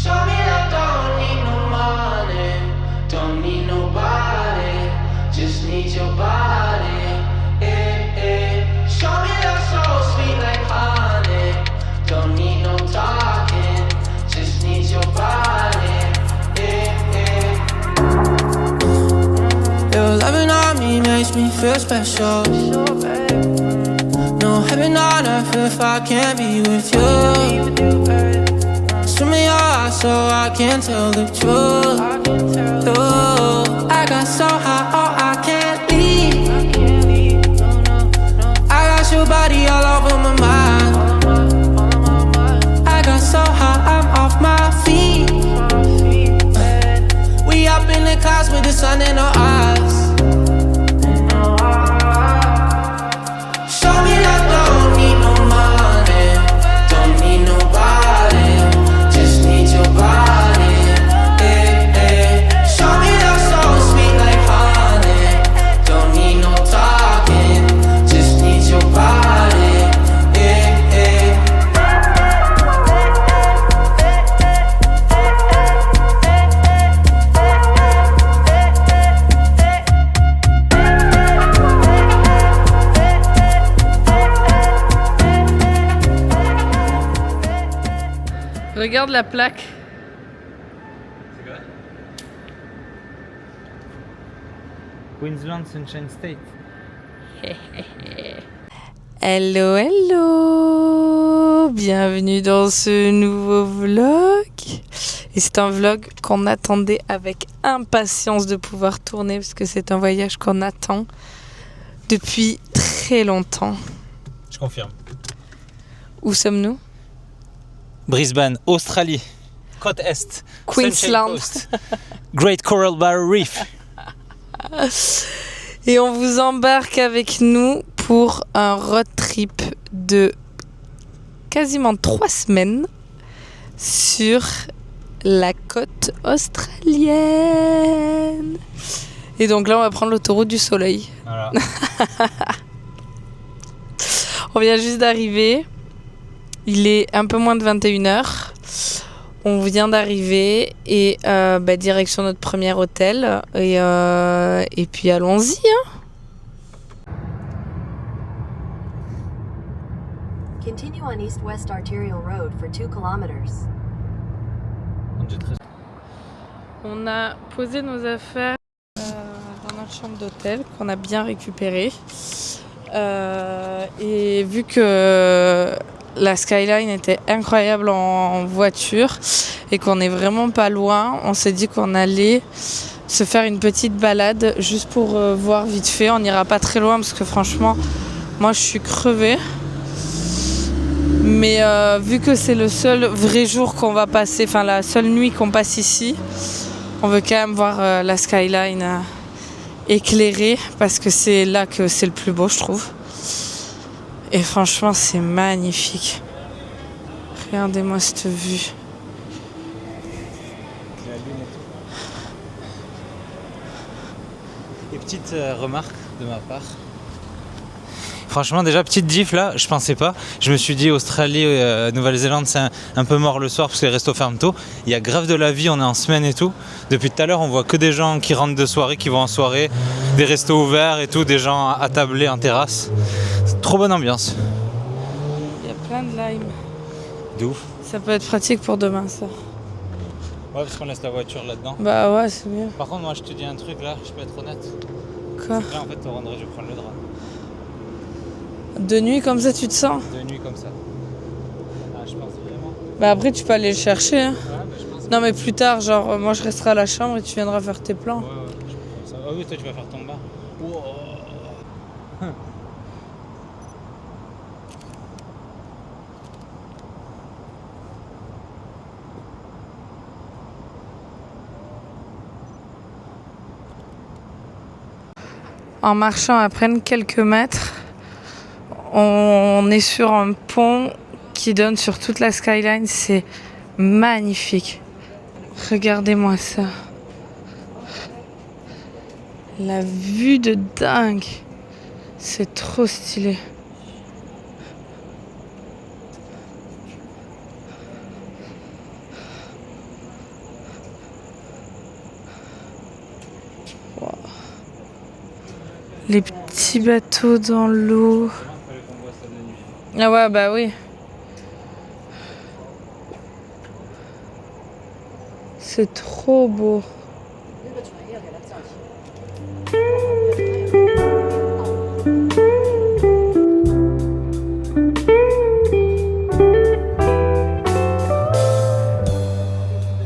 Show me that don't need no money, don't need nobody, just need your body. Show me that soul sweet like honey, don't need no talking, just need your body. Your loving on me makes me feel special. No heaven on earth if I can't be with you. Swim in your eyes so I can tell the truth. Ooh, I got so high, oh I can't leave. I got your body all over my mind. I got so high, I'm off my feet. We up in the clouds with the sun in our eyes. Show me that don't need no money, don't need nobody, just need your body. Show me that soul sweet like honey, don't need no talking, just need your body. Regarde la plaque. C'est quoi? Queensland Sunshine State. Hello, hello. Bienvenue dans ce nouveau vlog. Et c'est un vlog qu'on attendait avec impatience de pouvoir tourner parce que c'est un voyage qu'on attend depuis très longtemps. Je confirme. Où sommes-nous? Brisbane, Australie, côte Est, Queensland. Sunshine Coast, Great Coral Barrier Reef. Et on vous embarque avec nous pour un road trip de quasiment 3 semaines sur la côte australienne. Et donc là, on va prendre l'autoroute du soleil. Voilà. On vient juste d'arriver. Il est un peu moins de 21h. On vient d'arriver et direction notre premier hôtel. Et puis allons-y. Hein. Continue on East-West Arterial Road for 2 kilometers. On a posé nos affaires dans notre chambre d'hôtel qu'on a bien récupérée. Et vu que la skyline était incroyable en voiture et qu'on n'est vraiment pas loin, on s'est dit qu'on allait se faire une petite balade juste pour voir vite fait. On n'ira pas très loin parce que franchement, moi je suis crevée. Mais vu que c'est le seul vrai jour qu'on va passer, enfin la seule nuit qu'on passe ici, on veut quand même voir la skyline éclairée parce que c'est là que c'est le plus beau, je trouve. Et franchement, c'est magnifique. Regardez-moi cette vue. La lune et tout. Et petite remarque de ma part. Franchement, déjà, petite diff là, je pensais pas. Je me suis dit, Australie, Nouvelle-Zélande, c'est un peu mort le soir parce que les restos ferment tôt. Il y a grave de la vie, on est en semaine et tout. Depuis tout à l'heure, on voit que des gens qui rentrent de soirée, qui vont en soirée, des restos ouverts et tout, des gens attablés en terrasse. C'est trop bonne ambiance. Il y a plein de lime. De ouf. Ça peut être pratique pour demain, ça. Ouais, parce qu'on laisse la voiture là-dedans. Bah ouais, c'est mieux. Par contre, moi, je te dis un truc là, je peux être honnête. Quoi? Là, en fait, au rendredi, je vais prendre le drap. De nuit, comme ça, tu te sens? De nuit comme ça. Ah, je pense vraiment. Bah après, tu peux aller le chercher. Hein. Ouais, mais je pense que... Non, mais plus tard, genre, moi, je resterai à la chambre et tu viendras faire tes plans. Ouais, je pense ça. Ah oui, toi, tu vas faire ton bar. Wow. En marchant à peine quelques mètres, on est sur un pont qui donne sur toute la skyline. C'est magnifique. Regardez-moi ça. La vue de dingue. C'est trop stylé. Les petits bateaux dans l'eau. Ah ouais, bah oui. C'est trop beau.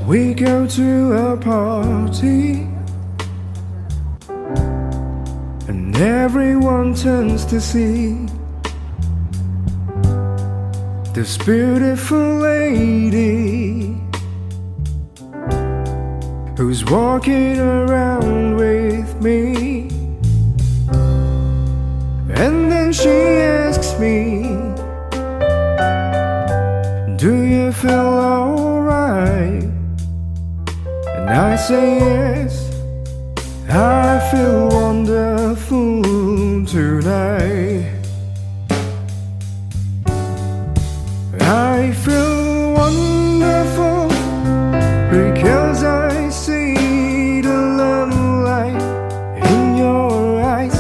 We go to a party and everyone turns to see this beautiful lady who's walking around with me. And then she asks me, do you feel alright? And I say yes, I feel wonderful tonight. I feel wonderful because I see the love light in your eyes.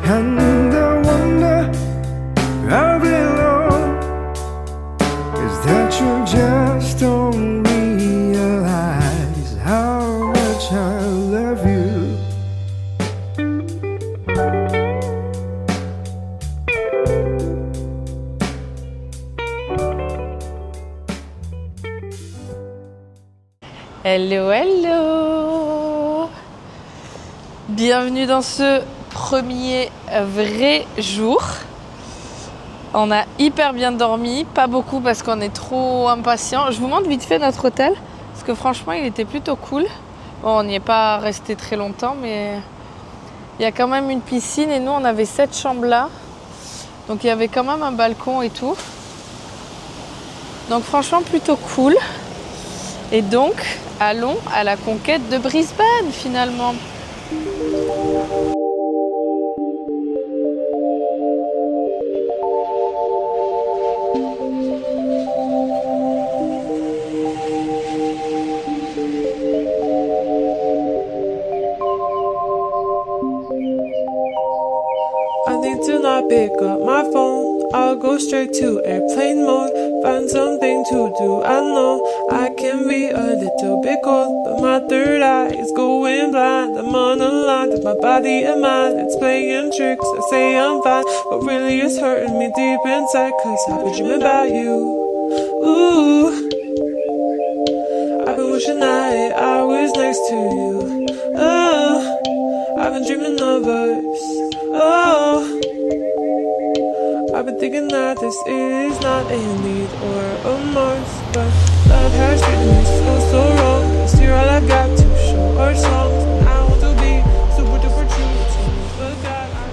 And the wonder of it all is that you just don't realize how much I love you. Hello, hello! Bienvenue dans ce premier vrai jour. On a hyper bien dormi, pas beaucoup parce qu'on est trop impatients. Je vous montre vite fait notre hôtel, parce que franchement il était plutôt cool. Bon, on n'y est pas resté très longtemps, mais il y a quand même une piscine et nous on avait 7 chambres là. Donc il y avait quand même un balcon et tout. Donc franchement plutôt cool. Et donc, allons à la conquête de Brisbane finalement. I need to not pick up my phone. I'll go straight to airplane mode. Find something to do. I know I can be a little bit cold, but my third eye is going blind. I'm on a line with my body and mind. It's playing tricks. I say I'm fine, but really it's hurting me deep inside. Cause I've been dreaming about you. Ooh, I've been wishing that I was next to you. Oh, I've been dreaming of us. Oh, I've been thinking that this is not a need or a must, but love has treated me so wrong. Cause you're all I've got to show our songs. And I want to be super duper true to you, but God, I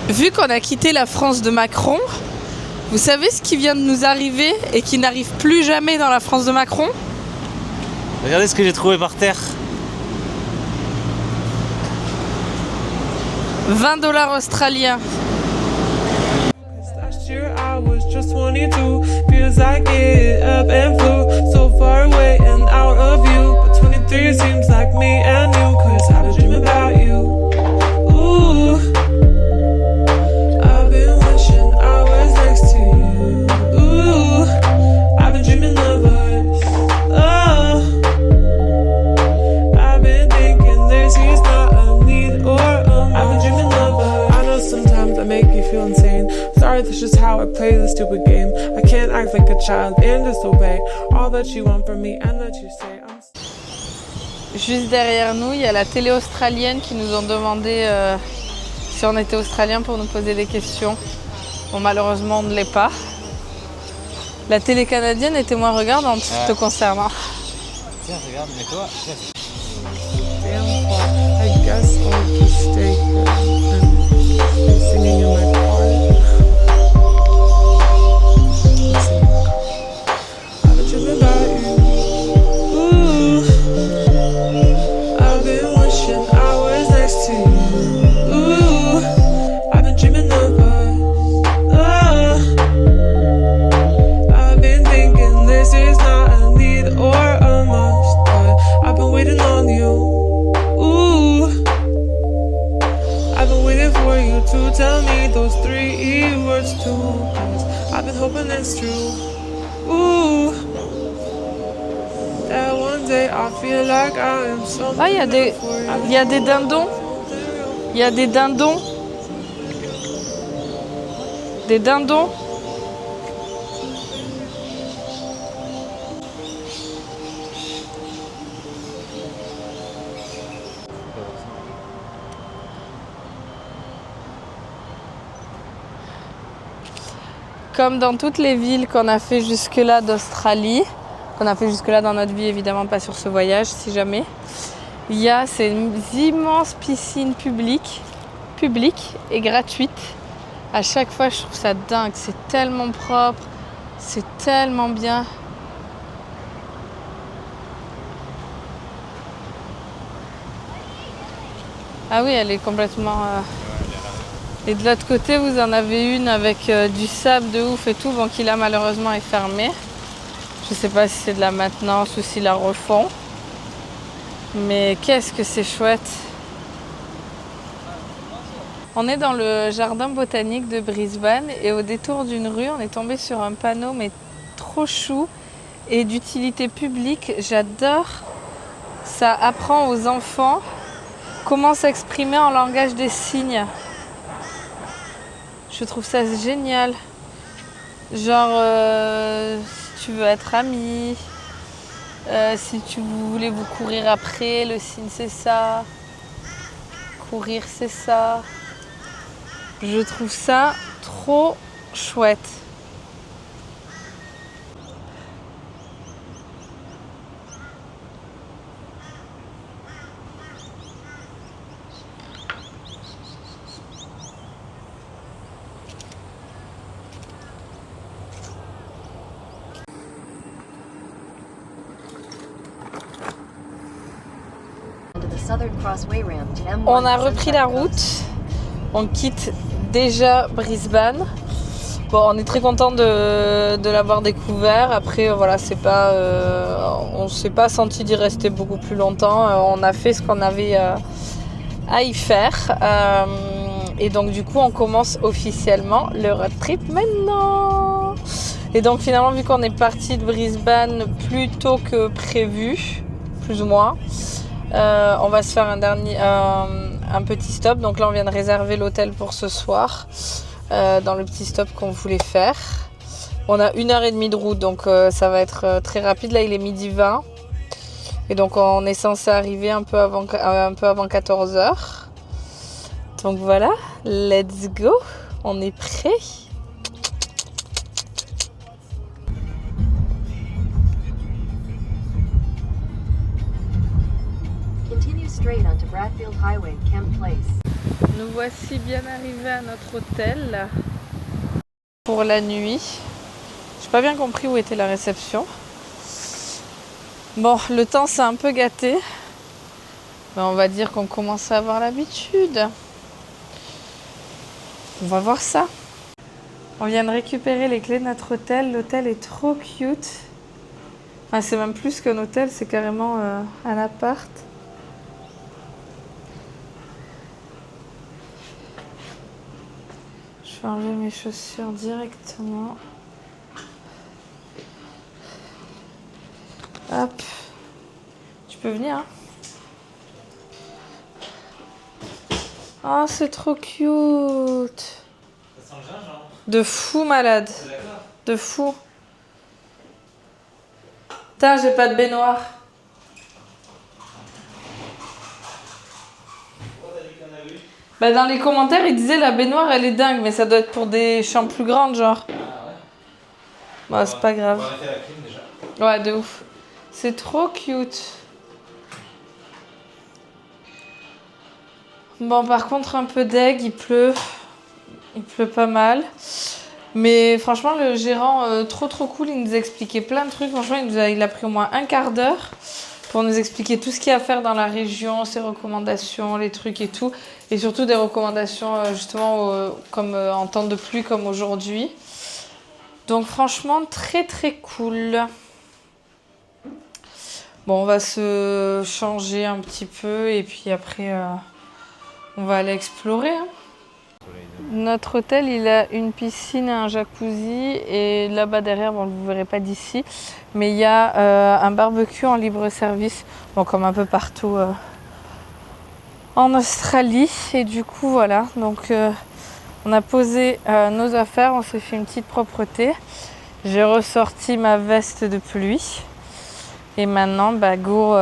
don't. Vu qu'on a quitté la France de Macron, vous savez ce qui vient de nous arriver et qui n'arrive plus jamais dans la France de Macron? Regardez ce que j'ai trouvé par terre. 20$ australiens. Last year I was just 22. Feels like it up and flew so far away and out of view. But 23 seems like me and you. Cause I was dreaming about you. Ooh, I've been wishing I was next to you. Ooh, I've been dreaming of us. Oh, I've been thinking this is not a need or a must. I've been dreaming of us. I know sometimes I make you feel insane. Sorry, that's just how I play this stupid game. I can't act like a child and disobey all that you want from me and that you say. Juste derrière nous, il y a la télé australienne qui nous ont demandé si on était australien pour nous poser des questions. Bon, malheureusement, on ne l'est pas. La télé canadienne était moins regardante te concernant. Tiens, regarde, mais toi, I guess I'll just stay here and be singing in my car. I've been dreaming about you. Ooh, I've been wishing I was next to you. Ooh, I've been dreaming of us. Oh, I've been thinking this is not a need or a must, but I've been waiting on you. Ooh, that's true. Ooh, that one day I feel like I am something. Ah, il y a des dindons. Il y a des dindons. Des dindons. Comme dans toutes les villes qu'on a fait jusque-là d'Australie, qu'on a fait jusque-là dans notre vie, évidemment pas sur ce voyage, si jamais, il y a ces immenses piscines publiques et gratuites. À chaque fois, je trouve ça dingue. C'est tellement propre, c'est tellement bien. Ah oui, elle est complètement... Et de l'autre côté, vous en avez une avec du sable de ouf et tout, bon, qui là malheureusement est fermée. Je sais pas si c'est de la maintenance ou s'ils la refont. Mais qu'est-ce que c'est chouette! On est dans le jardin botanique de Brisbane et au détour d'une rue, on est tombé sur un panneau mais trop chou et d'utilité publique. J'adore. Ça apprend aux enfants comment s'exprimer en langage des signes. Je trouve ça génial. Genre, si tu veux être ami, si tu voulez vous courir après, le signe c'est ça. Courir c'est ça. Je trouve ça trop chouette. On a repris la route, on quitte déjà Brisbane. Bon, on est très content de l'avoir découvert. Après, voilà, c'est pas, on s'est pas senti d'y rester beaucoup plus longtemps. On a fait ce qu'on avait à y faire. Et donc, du coup, on commence officiellement le road trip maintenant. Et donc, finalement, vu qu'on est parti de Brisbane plus tôt que prévu, plus ou moins, on va se faire un petit stop. Donc là, on vient de réserver l'hôtel pour ce soir, dans le petit stop qu'on voulait faire. On a 1h30 de route, donc ça va être très rapide. Là, il est 12h20. Et donc, on est censé arriver un peu avant 14h. Donc voilà, let's go. On est prêt. Straight onto Bradfield Highway, Kemp Place. Nous voici bien arrivés à notre hôtel pour la nuit. J'ai pas bien compris où était la réception. Bon, le temps s'est un peu gâté. Mais on va dire qu'on commence à avoir l'habitude. On va voir ça. On vient de récupérer les clés de notre hôtel. L'hôtel est trop cute. Enfin, c'est même plus qu'un hôtel, c'est carrément un appart. Je vais enlever mes chaussures directement. Hop. Tu peux venir, hein? Oh, c'est trop cute. Ça sent le gingembre. De fou malade. D'accord. De fou. Putain, j'ai pas de baignoire. Bah dans les commentaires, ils disaient la baignoire elle est dingue, mais ça doit être pour des chambres plus grandes, genre. Ah ouais. Bah c'est pas grave. On va arrêter la clim déjà. Ouais, de ouf. C'est trop cute. Bon, par contre, un peu deg, il pleut. Il pleut pas mal. Mais franchement, le gérant, trop cool, il nous a expliqué plein de trucs. Franchement, il a pris au moins un quart d'heure pour nous expliquer tout ce qu'il y a à faire dans la région, ses recommandations, les trucs et tout. Et surtout des recommandations justement comme en temps de pluie comme aujourd'hui. Donc franchement, très cool. Bon, on va se changer un petit peu et puis après, on va aller explorer. Hein. Notre hôtel, il a une piscine et un jacuzzi. Et là-bas derrière, bon, vous ne verrez pas d'ici, mais il y a un barbecue en libre service, bon, comme un peu partout en Australie. Et du coup, voilà. Donc, on a posé nos affaires, on s'est fait une petite propreté. J'ai ressorti ma veste de pluie. Et maintenant, bah, go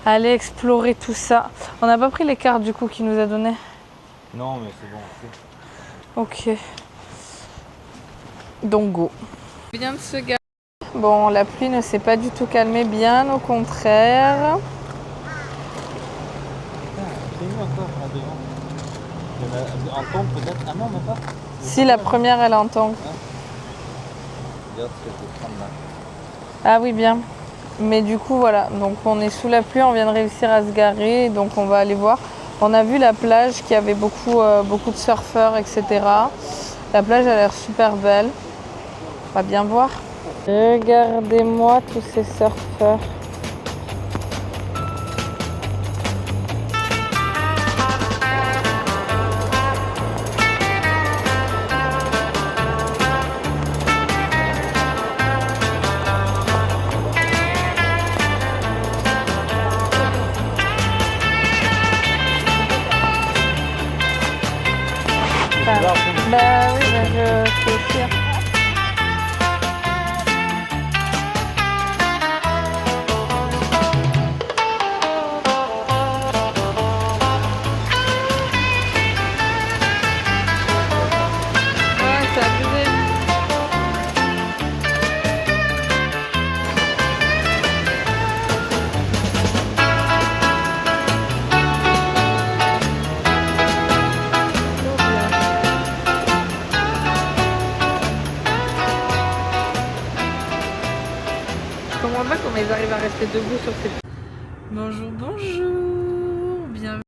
aller explorer tout ça. On n'a pas pris les cartes du coup qu'il nous a donné. Non, mais c'est bon. Ok. Donc go. On vient de se garer. Bon, la pluie ne s'est pas du tout calmée, bien au contraire. C'est nous encore là devant. Il y en a en tombe peut-être. Ah non, même pas. Si, la première, elle entend. Regarde ce qu'elle peut prendre là. Ah oui, bien. Mais du coup, voilà. Donc on est sous la pluie, on vient de réussir à se garer. Donc on va aller voir. On a vu la plage qui avait beaucoup de surfeurs, etc. La plage a l'air super belle. On va bien voir. Regardez-moi tous ces surfeurs. Bah oui, bah je suis sûre. Ouais, c'est abusé. Je comprends pas comment ils arrivent à rester debout sur ces... Bonjour, bonjour. Bienvenue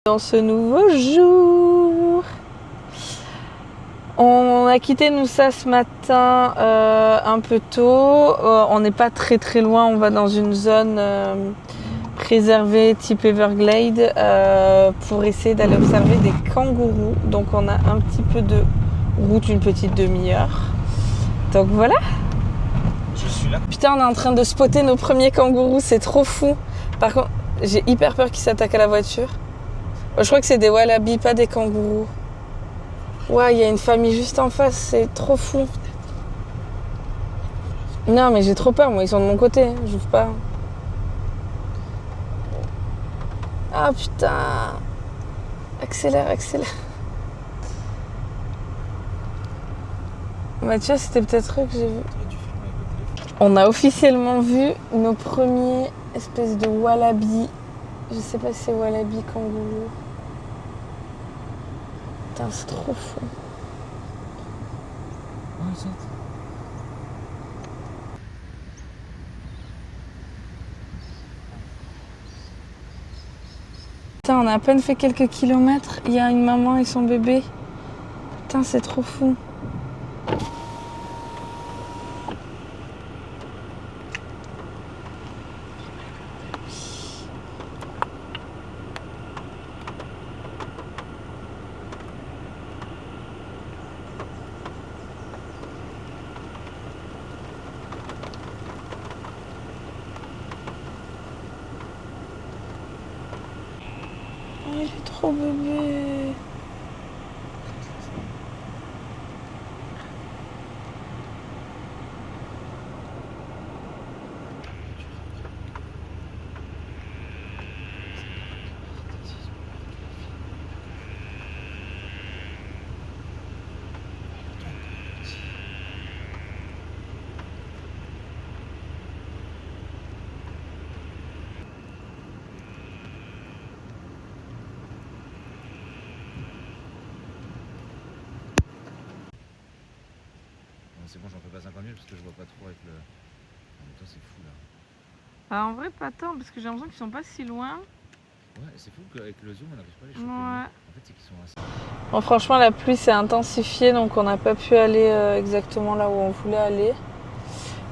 dans ce nouveau jour. On a quitté Noosa ce matin un peu tôt. On n'est pas très loin. On va dans une zone préservée type Everglade pour essayer d'aller observer des kangourous. Donc on a un petit peu de route, une petite demi-heure. Donc voilà. Je suis là. Putain, on est en train de spotter nos premiers kangourous, c'est trop fou. Par contre, j'ai hyper peur qu'ils s'attaquent à la voiture. Je crois que c'est des wallabies, pas des kangourous. Ouais, il y a une famille juste en face, c'est trop fou. Non, mais j'ai trop peur, moi, ils sont de mon côté, j'ouvre pas. Ah putain. Accélère, accélère. Bah, tu vois, c'était peut-être eux que j'ai vu. On a officiellement vu nos premiers espèces de wallabies. Je sais pas si c'est wallaby kangourou. Putain, c'est trop fou. Putain, on a à peine fait quelques kilomètres. Il y a une maman et son bébé. Putain, c'est trop fou. Oh, il est trop bébé. C'est bon, j'en fais pas 50 000 parce que je vois pas trop avec le... En même temps, c'est fou là. Ah, en vrai, pas tant, parce que j'ai l'impression qu'ils sont pas si loin. Ouais, c'est fou qu'avec le zoom, on n'arrive pas à les choper. Ouais. En fait, c'est qu'ils sont assez... Bon, franchement, la pluie s'est intensifiée, donc on n'a pas pu aller exactement là où on voulait aller.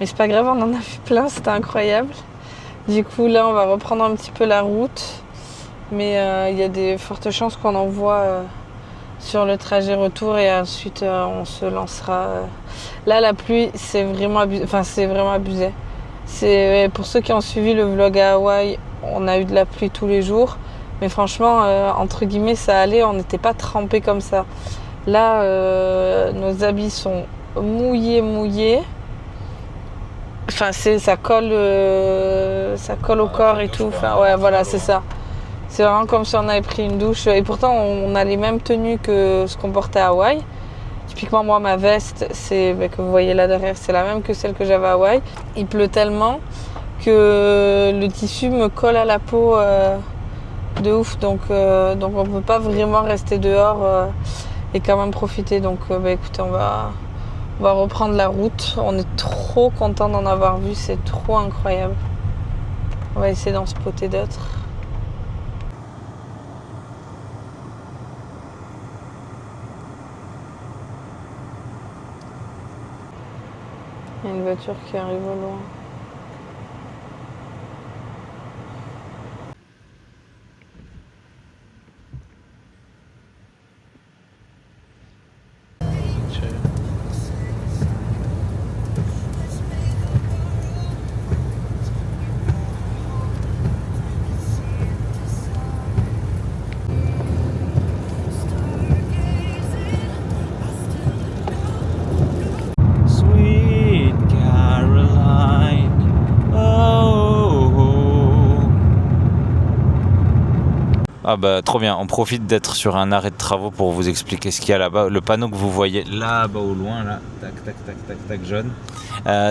Mais c'est pas grave, on en a vu plein, c'était incroyable. Du coup, là, on va reprendre un petit peu la route. Mais il y a des fortes chances qu'on en voit sur le trajet retour et ensuite on se lancera. Là, la pluie, c'est vraiment abusé. Enfin, c'est vraiment abusé. Pour ceux qui ont suivi le vlog à Hawaï, on a eu de la pluie tous les jours. Mais franchement, entre guillemets, ça allait. On n'était pas trempés comme ça. Là, nos habits sont mouillés. Enfin, ça colle au corps et tout. Enfin, ouais, voilà, c'est ça. C'est vraiment comme si on avait pris une douche. Et pourtant, on a les mêmes tenues que ce qu'on portait à Hawaï. Typiquement, moi, ma veste, que vous voyez là derrière, c'est la même que celle que j'avais à Hawaï. Il pleut tellement que le tissu me colle à la peau de ouf. Donc on ne peut pas vraiment rester dehors et quand même profiter. Donc, écoutez, on va reprendre la route. On est trop content d'en avoir vu. C'est trop incroyable. On va essayer d'en spotter d'autres. Il y a une voiture qui arrive au loin. Ah bah trop bien, on profite d'être sur un arrêt de travaux pour vous expliquer ce qu'il y a là-bas. Le panneau que vous voyez là-bas au loin, là, tac, jaune,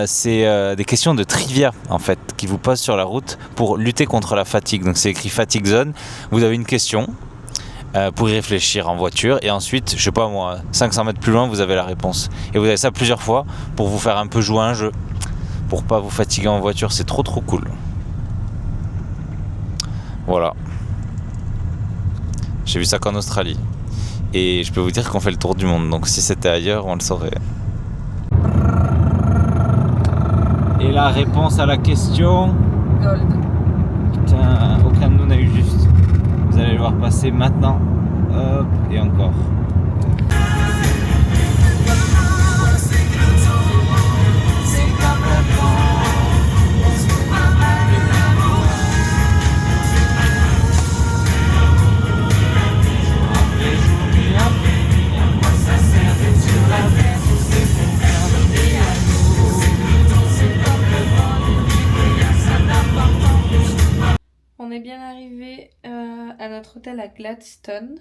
c'est des questions de trivia en fait, qui vous posent sur la route pour lutter contre la fatigue. Donc c'est écrit fatigue zone, vous avez une question pour y réfléchir en voiture et ensuite, je sais pas moi, 500 mètres plus loin, vous avez la réponse. Et vous avez ça plusieurs fois pour vous faire un peu jouer à un jeu, pour pas vous fatiguer en voiture, c'est trop cool. Voilà. J'ai vu ça qu'en Australie. Et je peux vous dire qu'on fait le tour du monde. Donc si c'était ailleurs, on le saurait. Et la réponse à la question... Gold. Putain, aucun de nous n'a eu juste. Vous allez le voir passer maintenant. Hop, et encore. On est bien arrivé à notre hôtel à Gladstone.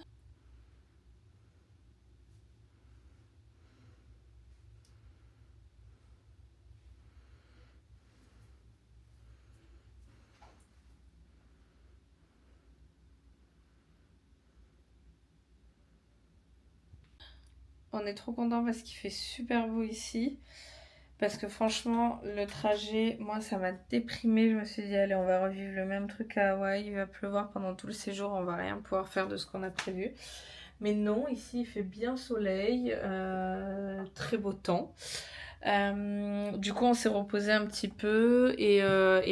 On est trop content parce qu'il fait super beau ici. Parce que franchement, le trajet, moi, ça m'a déprimée. Je me suis dit, allez, on va revivre le même truc à Hawaï. Il va pleuvoir pendant tout le séjour. On va rien pouvoir faire de ce qu'on a prévu. Mais non, ici, il fait bien soleil. Très beau temps. Du coup, on s'est reposé un petit peu. Et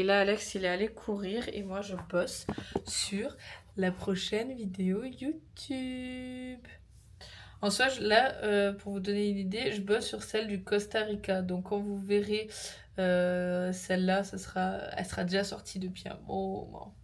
là, Alex, il est allé courir. Et moi, je bosse sur la prochaine vidéo YouTube. En soi, là, pour vous donner une idée, je bosse sur celle du Costa Rica. Donc, quand vous verrez celle-là, elle sera déjà sortie depuis un moment.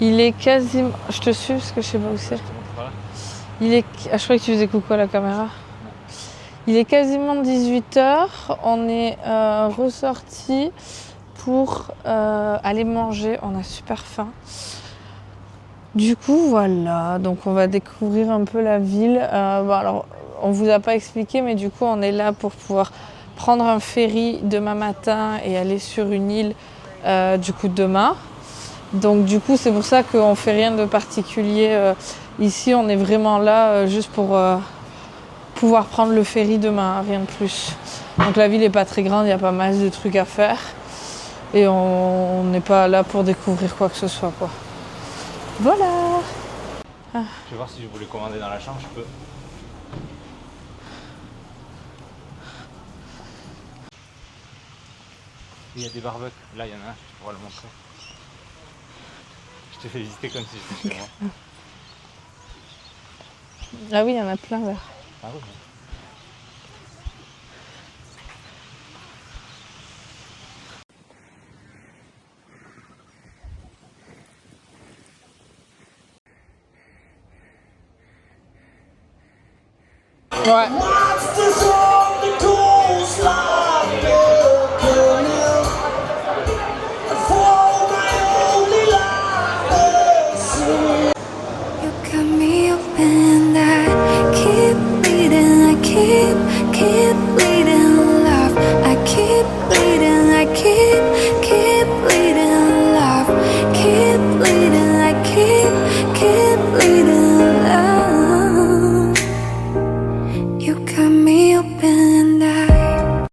Il est quasiment... Je te suis parce que je sais pas où c'est. Je croyais que tu faisais coucou à la caméra. Il est quasiment 18h. On est ressorti pour aller manger. On a super faim. Du coup, voilà. Donc, on va découvrir un peu la ville. Alors, on vous a pas expliqué, mais du coup, on est là pour pouvoir prendre un ferry demain matin et aller sur une île du coup demain. Donc du coup c'est pour ça qu'on fait rien de particulier ici, on est vraiment là juste pour pouvoir prendre le ferry demain, rien de plus. Donc la ville est pas très grande, il y a pas mal de trucs à faire et on n'est pas là pour découvrir quoi que ce soit quoi. Voilà. Je vais voir si je voulais commander dans la chambre, je peux. Il y a des barbecues. Là, il y en a un, je pourrais le montrer. Je te fais visiter comme si j'étais chez moi. Ah oui, il y en a plein là. Ah oui. Ouais. You got me open and I keep bleeding, I keep bleeding love. I keep bleeding, I keep bleeding love. Keep bleeding, I keep